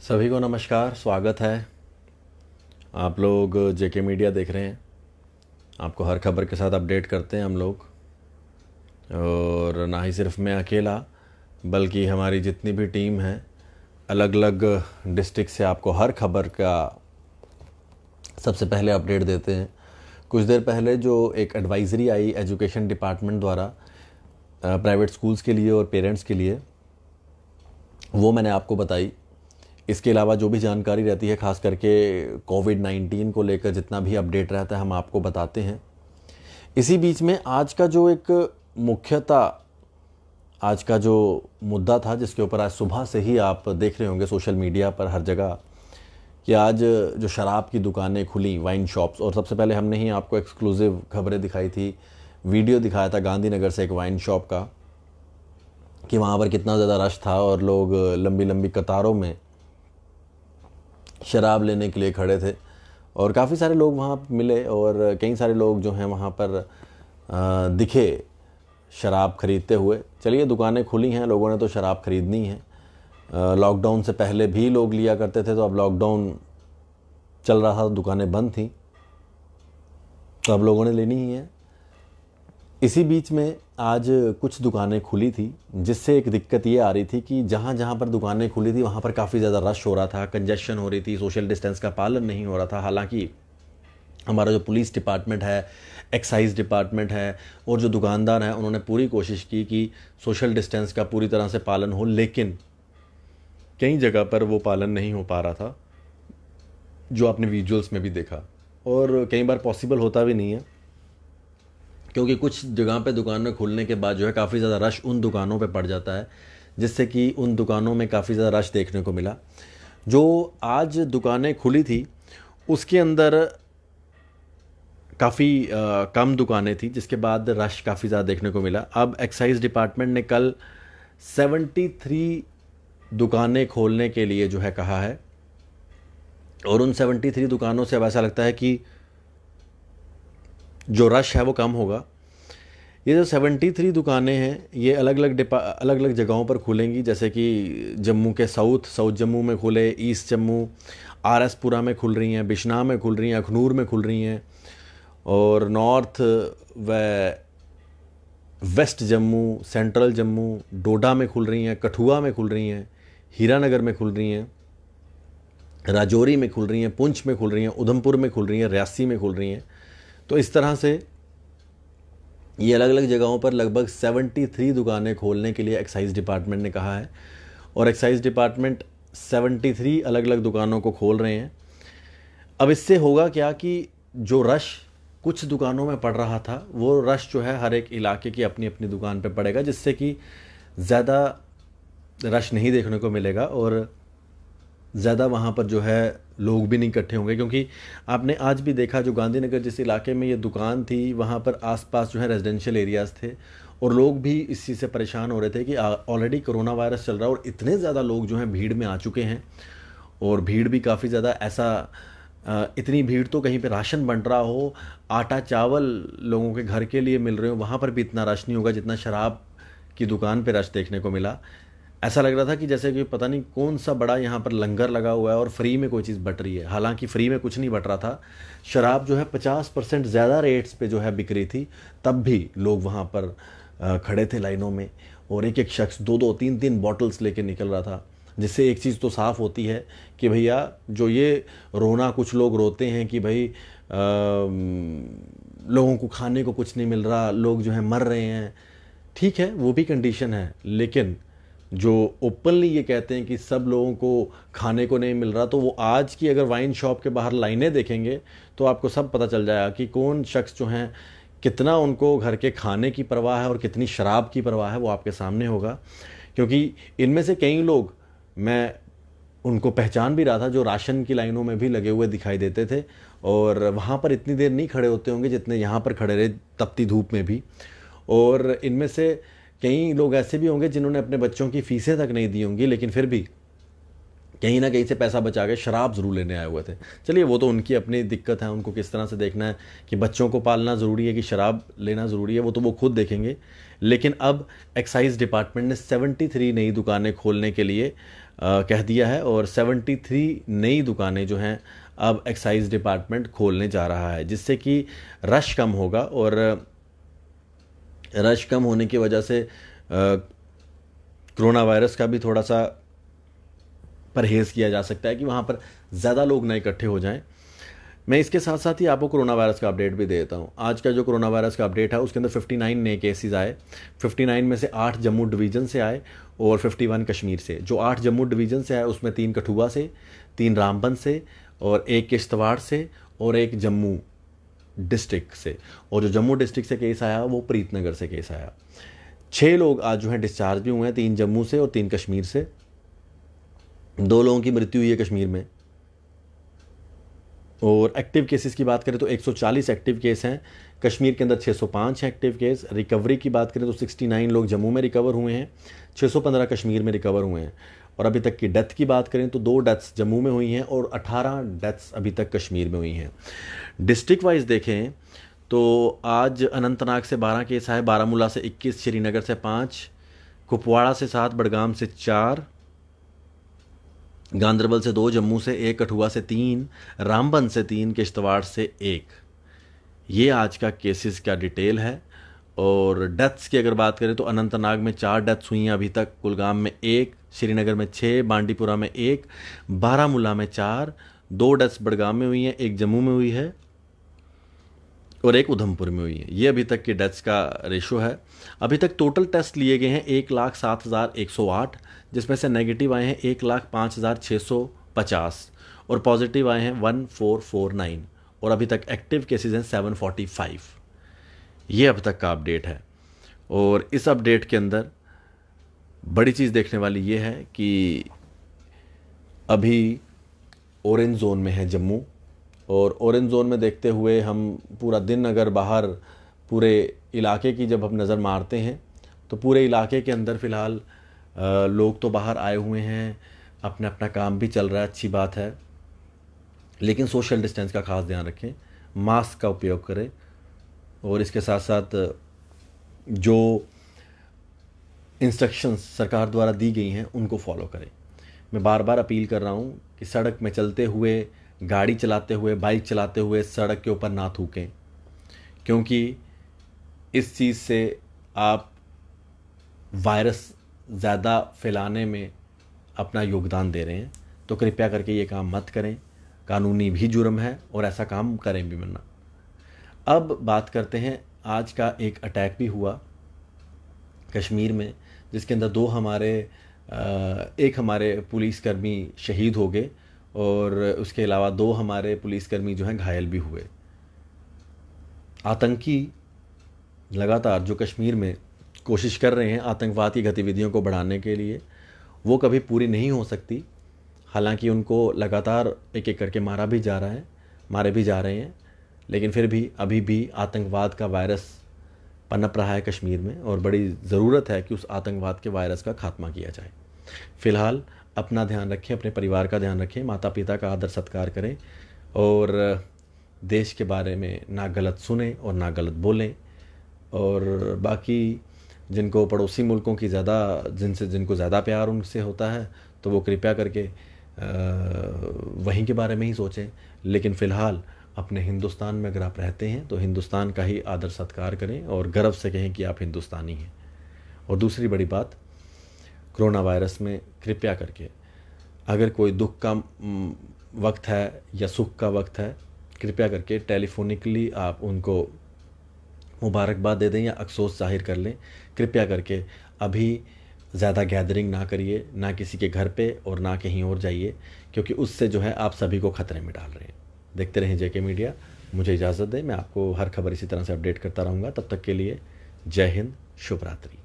सभी को नमस्कार। स्वागत है। आप लोग जेके मीडिया देख रहे हैं। आपको हर खबर के साथ अपडेट करते हैं हम लोग। और ना ही सिर्फ मैं अकेला बल्कि हमारी जितनी भी टीम है अलग अलग डिस्ट्रिक्ट से आपको हर खबर का सबसे पहले अपडेट देते हैं। कुछ देर पहले जो एक एडवाइज़री आई एजुकेशन डिपार्टमेंट द्वारा प्राइवेट स्कूल्स के लिए और पेरेंट्स के लिए, वो मैंने आपको बताई। इसके अलावा जो भी जानकारी रहती है ख़ास करके कोविड-19 को लेकर जितना भी अपडेट रहता है हम आपको बताते हैं। इसी बीच में आज का जो एक मुख्यतः आज का जो मुद्दा था जिसके ऊपर आज सुबह से ही आप देख रहे होंगे सोशल मीडिया पर हर जगह कि आज जो शराब की दुकानें खुली, वाइन शॉप्स, और सबसे पहले हमने ही आपको एक्सक्लूसिव खबरें दिखाई थी, वीडियो दिखाया था गांधीनगर से एक वाइन शॉप का कि वहाँ पर कितना ज़्यादा रश था और लोग लंबी लंबी कतारों में शराब लेने के लिए खड़े थे। और काफ़ी सारे लोग वहाँ मिले और कई सारे लोग जो हैं वहाँ पर दिखे शराब खरीदते हुए। चलिए, दुकानें खुली हैं, लोगों ने तो शराब खरीदनी है। लॉकडाउन से पहले भी लोग लिया करते थे, तो अब लॉकडाउन चल रहा था, दुकानें बंद थीं, तो अब लोगों ने लेनी ही है। इसी बीच में आज कुछ दुकानें खुली थी जिससे एक दिक्कत ये आ रही थी कि जहाँ जहाँ पर दुकानें खुली थी वहाँ पर काफ़ी ज़्यादा रश हो रहा था, कंजेशन हो रही थी, सोशल डिस्टेंस का पालन नहीं हो रहा था। हालांकि हमारा जो पुलिस डिपार्टमेंट है, एक्साइज डिपार्टमेंट है और जो दुकानदार हैं उन्होंने पूरी कोशिश की कि सोशल डिस्टेंस का पूरी तरह से पालन हो, लेकिन कई जगह पर वो पालन नहीं हो पा रहा था, जो आपने विजुअल्स में भी देखा। और कई बार पॉसिबल होता भी नहीं है क्योंकि कुछ जगह पे दुकानें खुलने के बाद जो है काफ़ी ज़्यादा रश उन दुकानों पे पड़ जाता है, जिससे कि उन दुकानों में काफ़ी ज़्यादा रश देखने को मिला। जो आज दुकानें खुली थी उसके अंदर काफ़ी कम दुकानें थी, जिसके बाद रश काफ़ी ज़्यादा देखने को मिला। अब एक्साइज डिपार्टमेंट ने कल 73 दुकानें खोलने के लिए जो है कहा है, और उन 73 दुकानों से अब ऐसा लगता है कि जो रश है वो कम होगा। ये जो 73 दुकानें हैं ये अलग अलग जगहों पर खुलेंगी, जैसे कि जम्मू के साउथ जम्मू में खुले, ईस्ट जम्मू, आरएसपुरा में खुल रही हैं, बिश्नाह में खुल रही हैं, अखनूर में खुल रही हैं, और नॉर्थ व वेस्ट जम्मू, सेंट्रल जम्मू, डोडा में खुल रही हैं, कठुआ में खुल रही हैं, हीरानगर में खुल रही हैं, राजौरी में खुल रही हैं, पुंछ में खुल रही हैं, उधमपुर में खुल रही हैं, रियासी में खुल रही हैं। तो इस तरह से ये अलग अलग जगहों पर लगभग 73 दुकानें खोलने के लिए एक्साइज डिपार्टमेंट ने कहा है, और एक्साइज डिपार्टमेंट 73 अलग अलग दुकानों को खोल रहे हैं। अब इससे होगा क्या कि जो रश कुछ दुकानों में पड़ रहा था वो रश जो है हर एक इलाके की अपनी अपनी दुकान पे पड़ेगा, जिससे कि ज़्यादा रश नहीं देखने को मिलेगा और ज़्यादा वहाँ पर जो है लोग भी नहीं इकट्ठे होंगे। क्योंकि आपने आज भी देखा जो गांधीनगर जिस इलाके में ये दुकान थी वहाँ पर आसपास जो है रेजिडेंशियल एरियाज़ थे, और लोग भी इस चीज़ से परेशान हो रहे थे कि ऑलरेडी कोरोना वायरस चल रहा है और इतने ज़्यादा लोग जो हैं भीड़ में आ चुके हैं, और भीड़ भी काफ़ी ज़्यादा, ऐसा इतनी भीड़ तो कहीं पे राशन बंट रहा हो, आटा चावल लोगों के घर के लिए मिल रहे हो, वहाँ पर भी इतना रश नहीं होगा जितना शराब की दुकान पे रश देखने को मिला। ऐसा लग रहा था कि जैसे कि पता नहीं कौन सा बड़ा यहाँ पर लंगर लगा हुआ है और फ्री में कोई चीज़ बट रही है। हालांकि फ्री में कुछ नहीं बट रहा था, शराब जो है 50% ज़्यादा रेट्स पे जो है बिक रही थी, तब भी लोग वहाँ पर खड़े थे लाइनों में, और एक एक शख्स 2-2 3-3 बॉटल्स लेके निकल रहा था। जिससे एक चीज़ तो साफ़ होती है कि भैया जो ये रोना, कुछ लोग रोते हैं कि भाई लोगों को खाने को कुछ नहीं मिल रहा, लोग जो है मर रहे हैं, ठीक है वो भी कंडीशन है, लेकिन जो ओपनली ये कहते हैं कि सब लोगों को खाने को नहीं मिल रहा, तो वो आज की अगर वाइन शॉप के बाहर लाइनें देखेंगे तो आपको सब पता चल जाएगा कि कौन शख्स जो हैं कितना उनको घर के खाने की परवाह है और कितनी शराब की परवाह है, वो आपके सामने होगा। क्योंकि इनमें से कई लोग मैं उनको पहचान भी रहा था जो राशन की लाइनों में भी लगे हुए दिखाई देते थे, और वहाँ पर इतनी देर नहीं खड़े होते होंगे जितने यहाँ पर खड़े रहे तपती धूप में भी। और इनमें से कई लोग ऐसे भी होंगे जिन्होंने अपने बच्चों की फीसें तक नहीं दी होंगी, लेकिन फिर भी कहीं ना कहीं से पैसा बचा के शराब ज़रूर लेने आए हुए थे। चलिए, वो तो उनकी अपनी दिक्कत है, उनको किस तरह से देखना है कि बच्चों को पालना ज़रूरी है कि शराब लेना ज़रूरी है, वो तो वो खुद देखेंगे। लेकिन अब एक्साइज डिपार्टमेंट ने 73 नई दुकानें खोलने के लिए कह दिया है। और 73 नई दुकानें जो हैं अब एक्साइज डिपार्टमेंट खोलने जा रहा है, जिससे कि रश कम होगा। और रश कम होने की वजह से कोरोना वायरस का भी थोड़ा सा परहेज़ किया जा सकता है कि वहाँ पर ज़्यादा लोग ना इकट्ठे हो जाएं। मैं इसके साथ साथ ही आपको कोरोना वायरस का अपडेट भी देता हूँ। आज का जो कोरोना वायरस का अपडेट है उसके अंदर 59 नए केसेस आए। 59 में से 8 जम्मू डिवीज़न से आए और 51 कश्मीर से। जो 8 जम्मू डिवीज़न से आए उसमें 3 कठुआ से, 3 रामबन से और 1 किश्तवाड़ से और 1 जम्मू डिस्ट्रिक्ट से। और जो जम्मू डिस्ट्रिक्ट से केस आया वो प्रीतनगर से केस आया। 6 लोग आज जो हैं डिस्चार्ज भी हुए हैं, 3 जम्मू से और 3 कश्मीर से। 2 लोगों की मृत्यु हुई है कश्मीर में। और एक्टिव केसेस की बात करें तो 140 एक्टिव केस हैं, कश्मीर के अंदर 605 हैं एक्टिव केस। रिकवरी की बात करें तो 69 लोग जम्मू में रिकवर हुए हैं, 615 कश्मीर में रिकवर हुए हैं। और अभी तक की डेथ की बात करें तो 2 डेथ्स जम्मू में हुई हैं और 18 डेथ्स अभी तक कश्मीर में हुई हैं। डिस्ट्रिक्ट वाइज देखें तो आज अनंतनाग से 12 केस आए, बारामूला से 21, श्रीनगर से 5, कुपवाड़ा से 7, बडगाम से 4, गांदरबल से 2, जम्मू से 1, कठुआ से 3, रामबन से 3, किश्तवाड़ से 1। ये आज का केसेस का डिटेल है। और डेथ्स की अगर बात करें तो अनंतनाग में 4 डेथ्स हुई हैं अभी तक, कुलगाम में 1, श्रीनगर में 6, बांडीपुरा में 1, बारामूला में 4, 2 डेथ्स बडगाम में हुई हैं, 1 जम्मू में हुई है और 1 उधमपुर में हुई है। ये अभी तक के डेथ्स का रेशो है। अभी तक टोटल टेस्ट लिए गए हैं 1,07,108, जिसमें से नेगेटिव आए हैं 1,05,650 और पॉजिटिव आए हैं 1449। और अभी तक एक्टिव केसेस हैं 745। ये अब तक का अपडेट है। और इस अपडेट के अंदर बड़ी चीज़ देखने वाली ये है कि अभी ऑरेंज जोन में है जम्मू। और ऑरेंज जोन में देखते हुए हम पूरा दिन अगर बाहर पूरे इलाके की जब हम नज़र मारते हैं तो पूरे इलाके के अंदर फ़िलहाल लोग तो बाहर आए हुए हैं, अपना अपना काम भी चल रहा है, अच्छी बात है। लेकिन सोशल डिस्टेंस का ख़ास ध्यान रखें, मास्क का उपयोग करें और इसके साथ साथ जो इंस्ट्रक्शंस सरकार द्वारा दी गई हैं उनको फॉलो करें। मैं बार बार अपील कर रहा हूँ कि सड़क में चलते हुए, गाड़ी चलाते हुए, बाइक चलाते हुए सड़क के ऊपर ना थूकें, क्योंकि इस चीज़ से आप वायरस ज़्यादा फैलाने में अपना योगदान दे रहे हैं। तो कृपया करके ये काम मत करें, कानूनी भी जुर्म है और ऐसा काम करें भी मना। अब बात करते हैं, आज का एक अटैक भी हुआ कश्मीर में, जिसके अंदर 2 एक हमारे पुलिसकर्मी शहीद हो गए और उसके अलावा 2 हमारे पुलिसकर्मी जो हैं घायल भी हुए। आतंकी लगातार जो कश्मीर में कोशिश कर रहे हैं आतंकवाद की गतिविधियों को बढ़ाने के लिए, वो कभी पूरी नहीं हो सकती। हालांकि उनको लगातार एक एक करके मारे भी जा रहे हैं, लेकिन फिर भी अभी भी आतंकवाद का वायरस पनप रहा है कश्मीर में और बड़ी ज़रूरत है कि उस आतंकवाद के वायरस का खात्मा किया जाए। फ़िलहाल अपना ध्यान रखें, अपने परिवार का ध्यान रखें, माता पिता का आदर सत्कार करें और देश के बारे में ना गलत सुने और ना गलत बोलें। और बाकी जिनको पड़ोसी मुल्कों की जिनको ज़्यादा प्यार उनसे होता है तो वो कृपया करके वहीं के बारे में ही सोचें। लेकिन फ़िलहाल अपने हिंदुस्तान में अगर आप रहते हैं तो हिंदुस्तान का ही आदर सत्कार करें और गर्व से कहें कि आप हिंदुस्तानी हैं। और दूसरी बड़ी बात, कोरोना वायरस में कृपया करके अगर कोई दुख का वक्त है या सुख का वक्त है, कृपया करके टेलीफोनिकली आप उनको मुबारकबाद दे दें या अफसोस जाहिर कर लें। कृपया करके अभी ज़्यादा गैदरिंग ना करिए, ना किसी के घर पे और ना कहीं और जाइए, क्योंकि उससे जो है आप सभी को खतरे में डाल रहे हैं। देखते रहें जेके मीडिया। मुझे इजाज़त दें, मैं आपको हर खबर इसी तरह से अपडेट करता रहूँगा। तब तक के लिए जय हिंद, शुभ रात्रि।